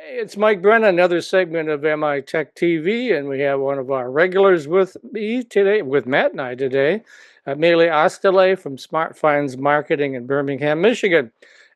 Hey, it's Mike Brennan, another segment of MITechTV, and we have one of our regulars with me today, with Matt and I today, Melih Oztalay from SmartFinds Marketing in Birmingham, Michigan.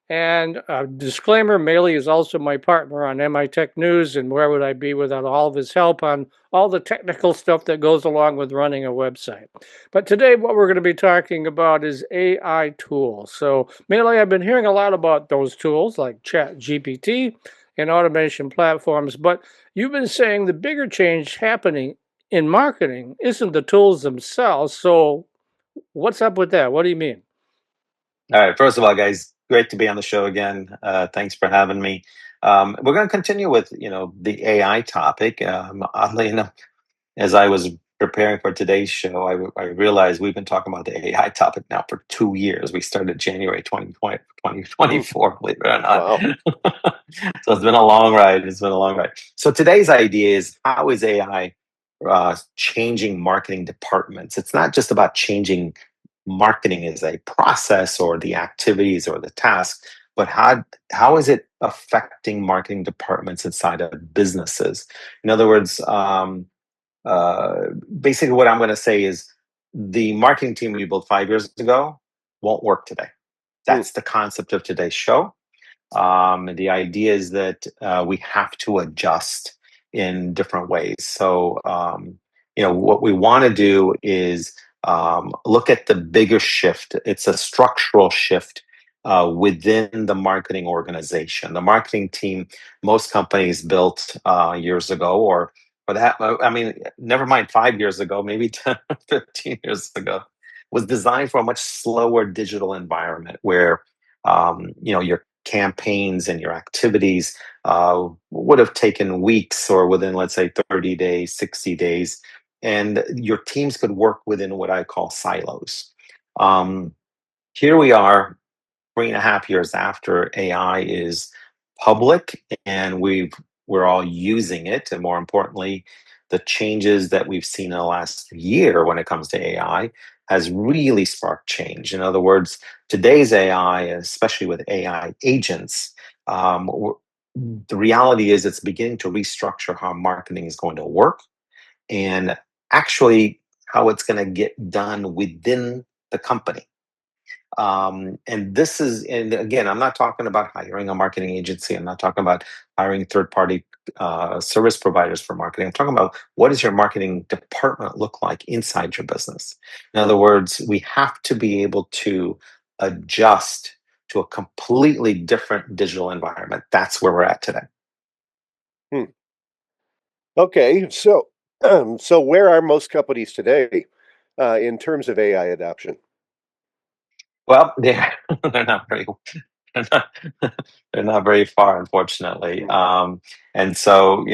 And disclaimer, Melih is also my partner on MITech News, and where would I be without all of his help on all the technical stuff that goes along with running a website. But today, what we're going to be talking about is AI tools. So, Melih, I've been hearing a lot about those tools like ChatGPT and automation platforms. But you've been saying the bigger change happening in marketing isn't the tools themselves. So what's up with that? What do you mean? All right. First of all, guys, great to be on the show again. Thanks for having me. We're going to continue with the AI topic. Oddly enough, as I was preparing for today's show, I realized we've been talking about the AI topic now for 2 years. We started January 2020, Mm, 2024, believe it or not. wow. So it's been a long ride. It's been a long ride. So today's idea is, how is AI changing marketing departments? It's not just about changing marketing as a process or the activities or the tasks, but how is it affecting marketing departments inside of businesses? In other words, uh, basically what I'm going to say is the marketing team we built 5 years ago won't work today. Mm, That's the concept of today's show. The idea is that we have to adjust in different ways. So, what we want to do is look at the bigger shift. It's a structural shift within the marketing organization. The marketing team, most companies built years ago, or for that, I mean, never mind 5 years ago, maybe 10, 15 years ago, was designed for a much slower digital environment where your campaigns and your activities would have taken weeks or within, let's say, 30 days, 60 days. And your teams could work within what I call silos. Um, Here we are, 3.5 years after AI is public, and we're all using it. And more importantly, the changes that we've seen in the last year when it comes to AI has really sparked change. In other words, today's AI, especially with AI agents, the reality is it's beginning to restructure how marketing is going to work, and actually how it's going to get done within the company. And this is, and again, I'm not talking about hiring a marketing agency. I'm not talking about hiring third party service providers for marketing. I'm talking about, what does your marketing department look like inside your business? In other words, we have to be able to adjust to a completely different digital environment. That's where we're at today. hmm. Okay, so so where are most companies today in terms of AI adoption? Well, they're not very they're not, they're not very far, unfortunately. Mm, And so,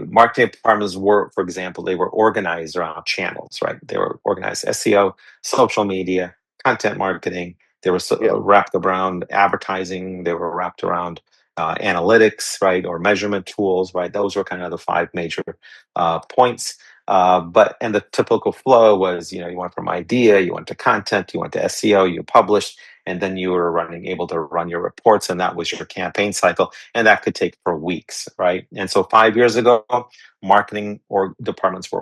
marketing departments were, for example, they were organized around channels, right? They were organized SEO, social media, content marketing. They were yeah. wrapped around advertising. They were wrapped around analytics, right, or measurement tools, right? Those were kind of the five major points. And the typical flow was, you went from idea, you went to content, you went to SEO, you published, and then you were able to run your reports, and that was your campaign cycle, and that could take for weeks, right? And so 5 years ago, marketing or departments were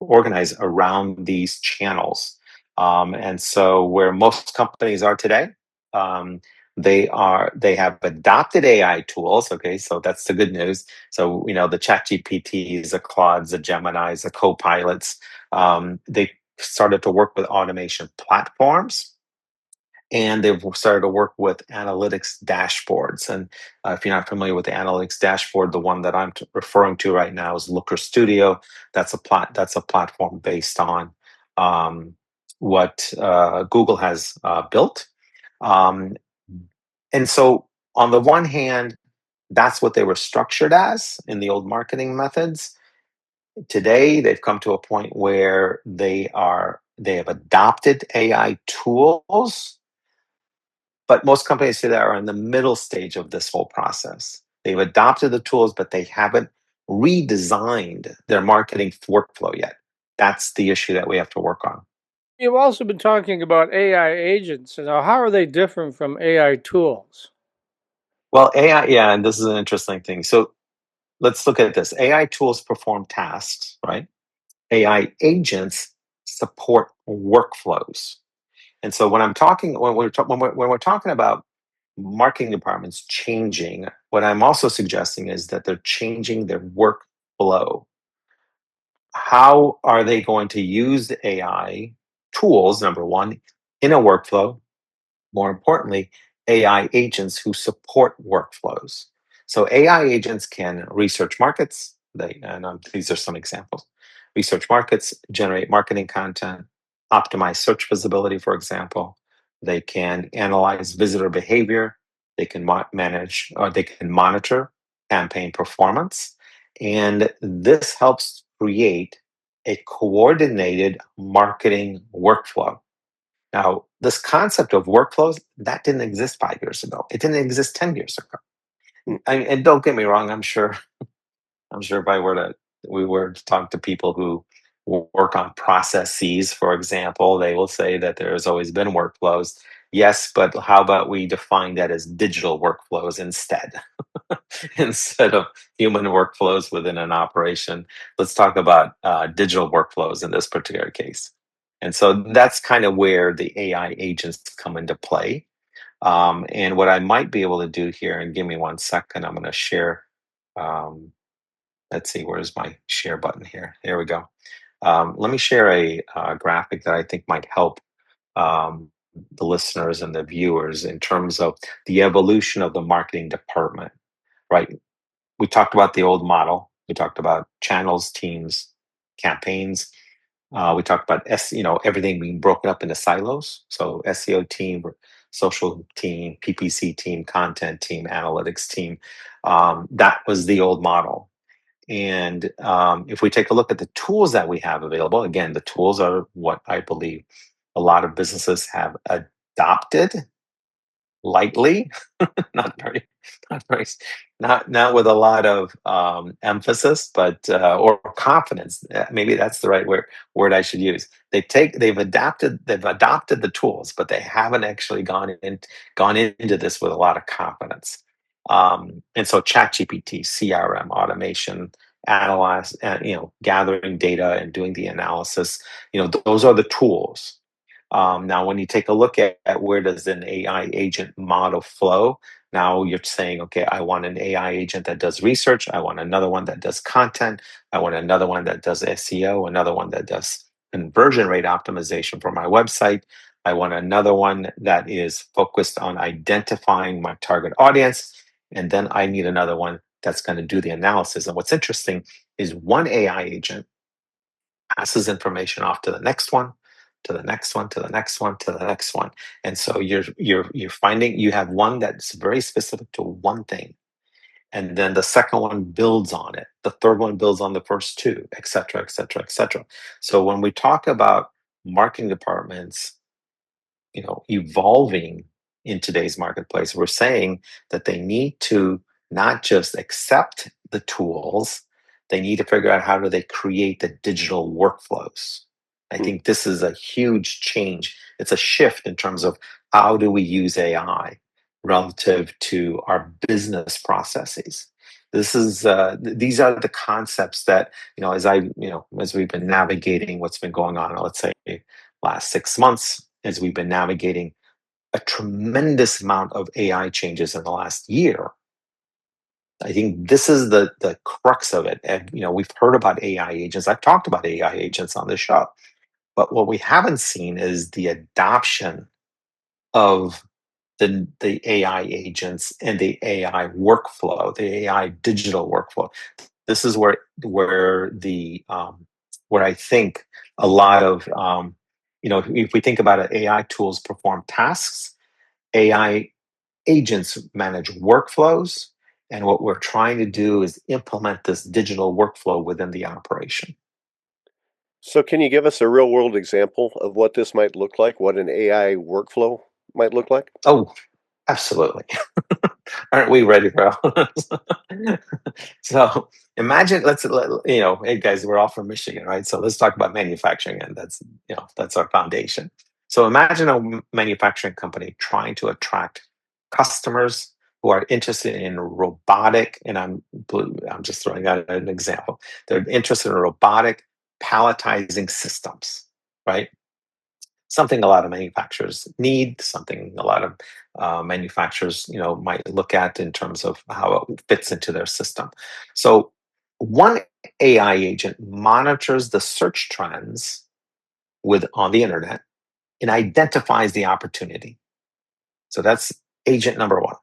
organized around these channels. And so where most companies are today, um, they have adopted AI tools. Okay, so that's the good news. So the Chat GPTs, the Claudes, the Geminis, the Co-pilots, they started to work with automation platforms, and they've started to work with analytics dashboards. And if you're not familiar with the analytics dashboard, the one that I'm referring to right now is Looker Studio. That's a platform based on what Google has built. Um, and so, on the one hand, that's what they were structured as in the old marketing methods. Today, they've come to a point where they have adopted AI tools, but most companies today are in the middle stage of this whole process. They've adopted the tools, but they haven't redesigned their marketing workflow yet. That's the issue that we have to work on. You've also been talking about AI agents. Now, how are they different from AI tools? Well, AI, yeah, and this is an interesting thing. So let's look at this. AI tools perform tasks, right? AI agents support workflows. And so when I'm talking, when we're talking about marketing departments changing, what I'm also suggesting is that they're changing their workflow. How are they going to use the AI tools, number one, in a workflow? More importantly, AI agents who support workflows. So AI agents can research markets. These are some examples. Research markets, generate marketing content, optimize search visibility, for example. They can analyze visitor behavior. They can manage or they can monitor campaign performance. And this helps create a coordinated marketing workflow. Now, this concept of workflows, that didn't exist 5 years ago. It didn't exist 10 years ago. Hmm. And don't get me wrong, I'm sure if we were to talk to people who work on processes, for example, they will say that there's always been workflows. Yes, but how about we define that as digital workflows instead? Instead of human workflows within an operation, let's talk about digital workflows in this particular case. And so that's kind of where the AI agents come into play. And what I might be able to do here, and give me 1 second, I'm going to share. Um, let's see, where's my share button here? There we go. Let me share a graphic that I think might help um, the listeners and the viewers in terms of the evolution of the marketing department, right? We talked about the old model. We talked about channels, teams, campaigns. We talked about everything being broken up into silos. So SEO team, social team, PPC team, content team, analytics team. That was the old model. And if we take a look at the tools that we have available, again, the tools are what I believe a lot of businesses have adopted lightly, not very, not very, not with a lot of emphasis, but or confidence. Maybe that's the right word I should use. They've adopted the tools, but they haven't actually gone into this with a lot of confidence. And so, ChatGPT, CRM, automation, analyze, gathering data and doing the analysis. Those are the tools. Now, when you take a look at where does an AI agent model flow, now you're saying, okay, I want an AI agent that does research. I want another one that does content. I want another one that does SEO, another one that does conversion rate optimization for my website. I want another one that is focused on identifying my target audience. And then I need another one that's going to do the analysis. And what's interesting is one AI agent passes information off to the next one, to the next one, to the next one, to the next one. And so you're finding you have one that's very specific to one thing. And then the second one builds on it. The third one builds on the first two, et cetera, et cetera, et cetera. So when we talk about marketing departments, evolving in today's marketplace, we're saying that they need to not just accept the tools, they need to figure out how do they create the digital workflows. I Hmm. think this is a huge change. It's a shift in terms of how do we use AI relative to our business processes. These are the concepts that, as we've been navigating what's been going on, let's say last 6 months, as we've been navigating a tremendous amount of AI changes in the last year. I think this is the crux of it. And we've heard about AI agents. I've talked about AI agents on this show, but what we haven't seen is the adoption of the AI agents and the AI workflow, the AI digital workflow. This is where I think a lot of if we think about it, AI tools perform tasks, AI agents manage workflows, and what we're trying to do is implement this digital workflow within the operation. So, can you give us a real world example of what this might look like? What an AI workflow might look like? Oh, absolutely. Aren't we ready for so imagine hey guys, we're all from Michigan, right? So let's talk about manufacturing, and that's our foundation. So imagine a manufacturing company trying to attract customers who are interested in robotic, and I'm just throwing out an example. They're interested in robotic palletizing systems, right? Something a lot of manufacturers need, something a lot of manufacturers, might look at in terms of how it fits into their system. So one AI agent monitors the search trends on the internet and identifies the opportunity. So that's agent number one.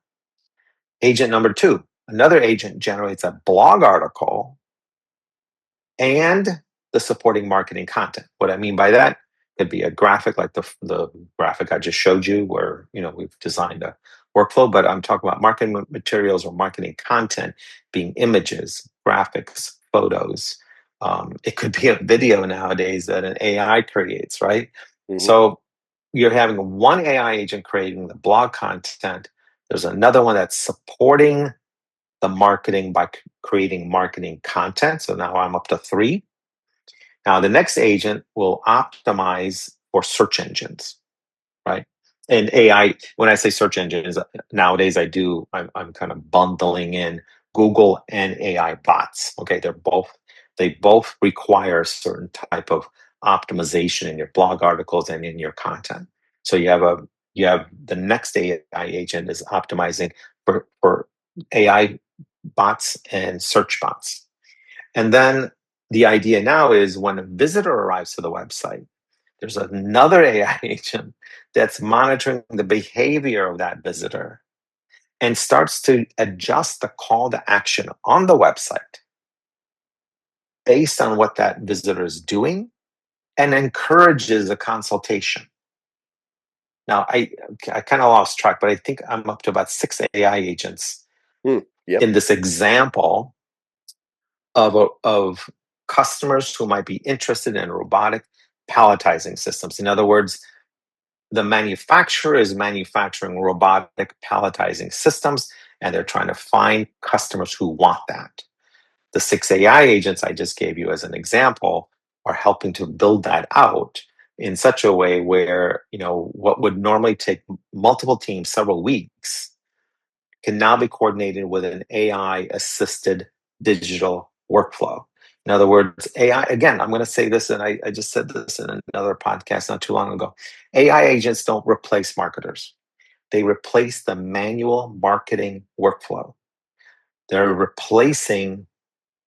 Agent number two, another agent generates a blog article and the supporting marketing content. What I mean by that could be a graphic like the graphic I just showed you where, we've designed a workflow, but I'm talking about marketing materials or marketing content being images, graphics, photos. It could be a video nowadays that an AI creates, right? Mhm. So you're having one AI agent creating the blog content. There's another one that's supporting the marketing by creating marketing content. So now I'm up to three. Now the next agent will optimize for search engines, right? And AI, when I say search engines, nowadays I'm kind of bundling in Google and AI bots. Okay, they both require a certain type of optimization in your blog articles and in your content. So you have the next AI agent is optimizing for AI bots and search bots. And then the idea now is when a visitor arrives to the website, there's another AI agent that's monitoring the behavior of that visitor and starts to adjust the call to action on the website based on what that visitor is doing and encourages a consultation. Now, I kind of lost track, but I think I'm up to about 6 AI agents Yep. in this example of customers who might be interested in robotic palletizing systems. In other words, the manufacturer is manufacturing robotic palletizing systems, and they're trying to find customers who want that. The 6 AI agents I just gave you as an example are helping to build that out in such a way where, what would normally take multiple teams several weeks can now be coordinated with an AI assisted digital workflow. In other words, AI, again, I'm going to say this, and I just said this in another podcast not too long ago. AI agents don't replace marketers, they replace the manual marketing workflow. They're replacing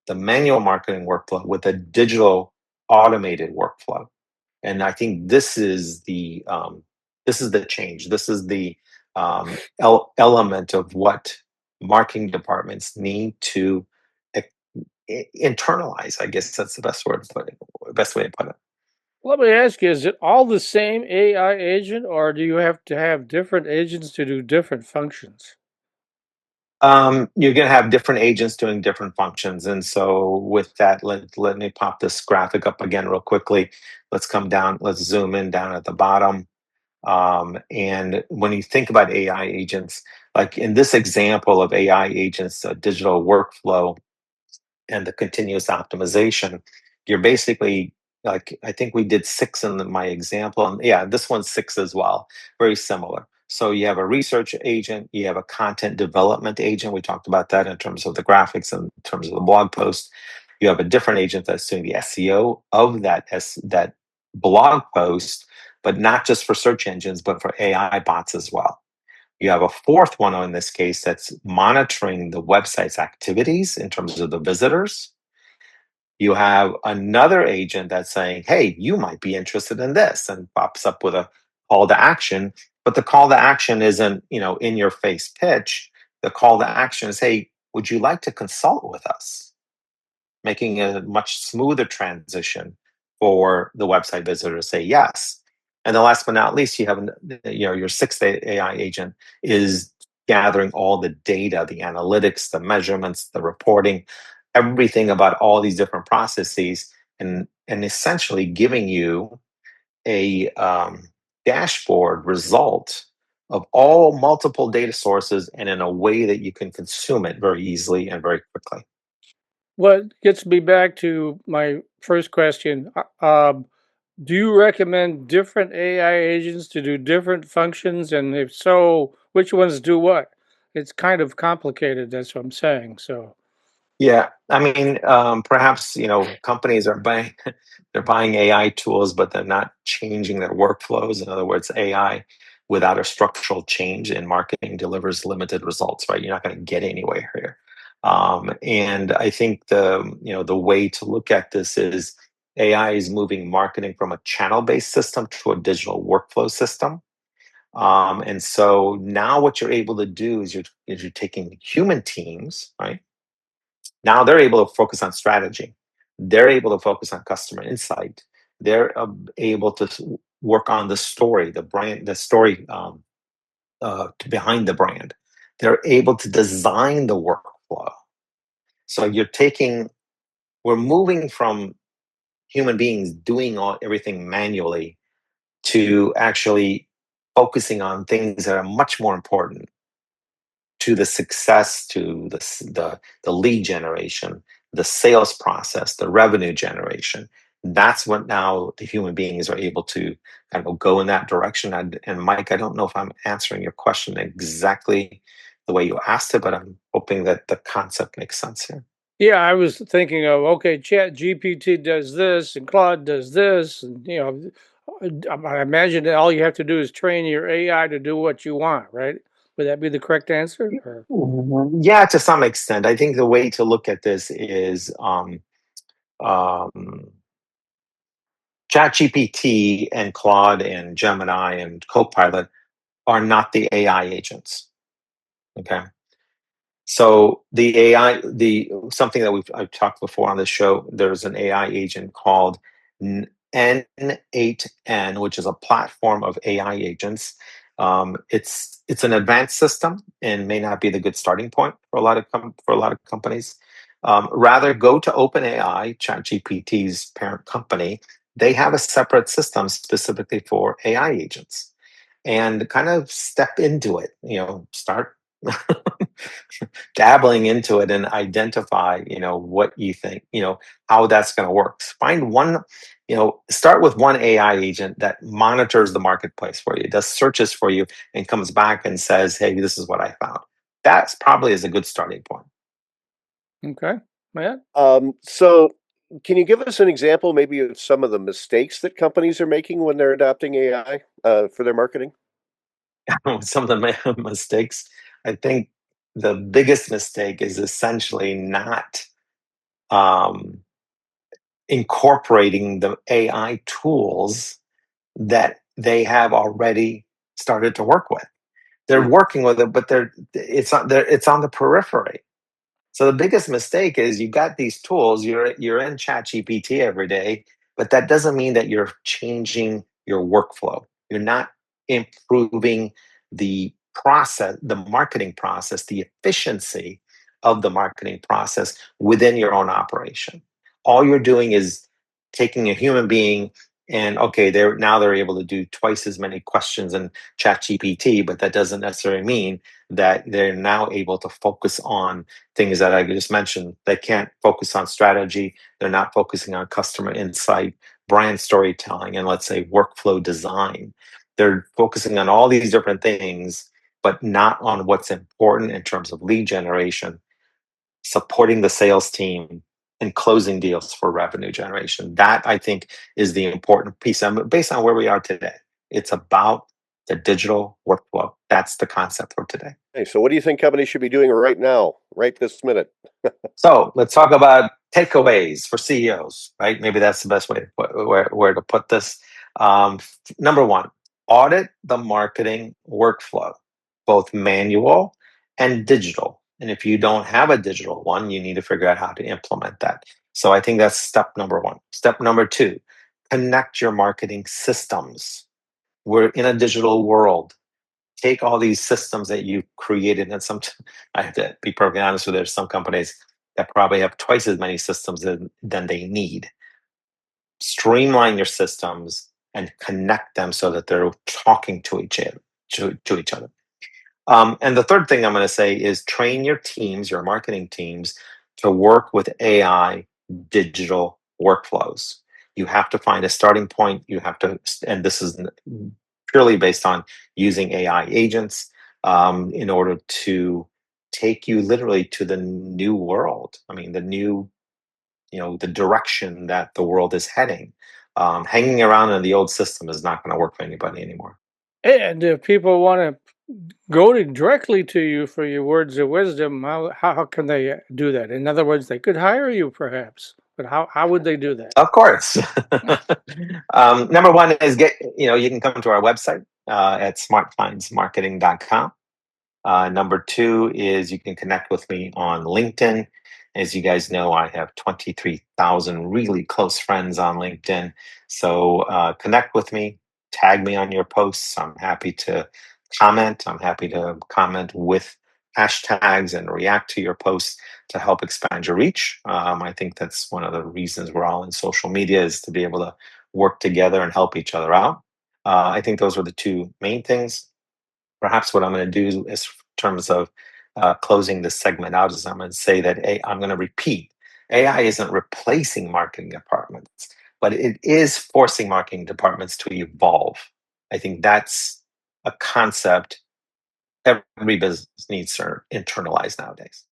the manual marketing workflow with a digital automated workflow. And I think this is the change. This is the element of what marketing departments need to internalize. I guess that's the best word to put it, best way to put it. Let me ask you, is it all the same AI agent, or do you have to have different agents to do different functions? You're going to have different agents doing different functions. And so with that, let me pop this graphic up again real quickly. Let's come down, let's zoom in down at the bottom. And when you think about AI agents, like in this example of AI agents, digital workflow, and the continuous optimization, you're basically like, I think we did 6 in my example. And yeah, this one's 6 as well. Very similar. So you have a research agent, you have a content development agent. We talked about that in terms of the graphics and in terms of the blog post. You have a different agent that's doing the SEO of that blog post, but not just for search engines, but for AI bots as well. You have a fourth one in this case that's monitoring the website's activities in terms of the visitors. You have another agent that's saying, hey, you might be interested in this, and pops up with a call to action. But the call to action isn't, in your face pitch. The call to action is, hey, would you like to consult with us? Making a much smoother transition for the website visitor to say yes. And then last but not least, you have your 6th AI agent is gathering all the data, the analytics, the measurements, the reporting, everything about all these different processes, and essentially giving you a dashboard result of all multiple data sources and in a way that you can consume it very easily and very quickly. What gets me back to my first question, do you recommend different AI agents to do different functions? And if so, which ones do what? it's kind of complicated. That's what I'm saying. So, Yeah, I mean, perhaps companies are buying they're buying AI tools, but they're not changing their workflows. In other words, AI without a structural change in marketing delivers limited results, right? You're not going to get anywhere here. And I think the way to look at this is AI is moving marketing from a channel-based system to a digital workflow system. And so now what you're able to do is you're taking human teams, right? Now they're able to focus on strategy. They're able to focus on customer insight. They're able to work on the story, the brand, the story behind the brand. They're able to design the workflow. So we're moving from human beings doing everything manually to actually focusing on things that are much more important to the success, to the lead generation, the sales process, the revenue generation. That's what now the human beings are able to kind of go in that direction. And Mike, I don't know if I'm answering your question exactly the way you asked it, but I'm hoping that the concept makes sense here. yeah, I was thinking of, okay, ChatGPT does this and Claude does this, and I imagine that all you have to do is train your AI to do what you want, right? Would that be the correct answer? Or? Yeah, to some extent. I think the way to look at this is um, ChatGPT and Claude and Gemini and Copilot are not the AI agents. Okay. So the AI, something that I've talked before on this show, there's an AI agent called N8N, which is a platform of AI agents. It's an advanced system and may not be the good starting point for a lot of companies. Rather, go to OpenAI, ChatGPT's parent company. They have a separate system specifically for AI agents, and kind of step into it. Start dabbling into it and identify what you think, how that's going to work. Find one, start with one AI agent that monitors the marketplace for you, does searches for you, and comes back and says, hey, this is what I found. That's probably is a good starting point. Okay, Matt? So can you give us an example maybe of some of the mistakes that companies are making when they're adopting AI for their marketing? Some of the mistakes, I think the biggest mistake is essentially not um, incorporating the AI tools that they have already started to work with. They're working with it, but it's on the periphery. So the biggest mistake is you got these tools, you're in ChatGPT every day, but that doesn't mean that you're changing your workflow. You're not improving the process, the marketing process, the efficiency of the marketing process within your own operation. All you're doing is taking a human being and okay, they're able to do twice as many questions in ChatGPT, but that doesn't necessarily mean that they're now able to focus on things that I just mentioned. They can't focus on strategy. They're not focusing on customer insight, brand storytelling, and let's say workflow design. They're focusing on all these different things, but not on what's important in terms of lead generation, supporting the sales team, and closing deals for revenue generation. That I think is the important piece. And based on where we are today, it's about the digital workflow. That's the concept for today. Hey, so what do you think companies should be doing right now, right this minute? So let's talk about takeaways for CEOs, right? Maybe that's the best way to where to put this. Number one, audit the marketing workflow, both manual and digital. And if you don't have a digital one, you need to figure out how to implement that. So I think that's step number one. Step number two, connect your marketing systems. We're in a digital world. Take all these systems that you created, and I have to be perfectly honest with you, there's some companies that probably have twice as many systems than they need. Streamline your systems and connect them so that they're talking to each other. To each other. And the third thing I'm going to say is train your teams, your marketing teams, to work with AI digital workflows. You have to find a starting point. You have to, and this is purely based on using AI agents. in order to take you literally to the new world. I mean, the direction that the world is heading. Hanging around in the old system is not going to work for anybody anymore. And if people want to go directly to you for your words of wisdom, how can they do that? In other words, they could hire you perhaps, but how would they do that? Of course. Number one is you can come to our website at smartfindsmarketing.com. Number two is you can connect with me on LinkedIn. As you guys know, I have 23,000 really close friends on LinkedIn. So connect with me, tag me on your posts. I'm happy to comment. I'm happy to comment with hashtags and react to your posts to help expand your reach. I think that's one of the reasons we're all in social media, is to be able to work together and help each other out. I think those are the two main things. Perhaps what I'm going to do is, in terms of closing this segment out, is I'm going to say that I'm going to repeat: AI isn't replacing marketing departments, but it is forcing marketing departments to evolve. I think that's a concept every business needs to internalize nowadays.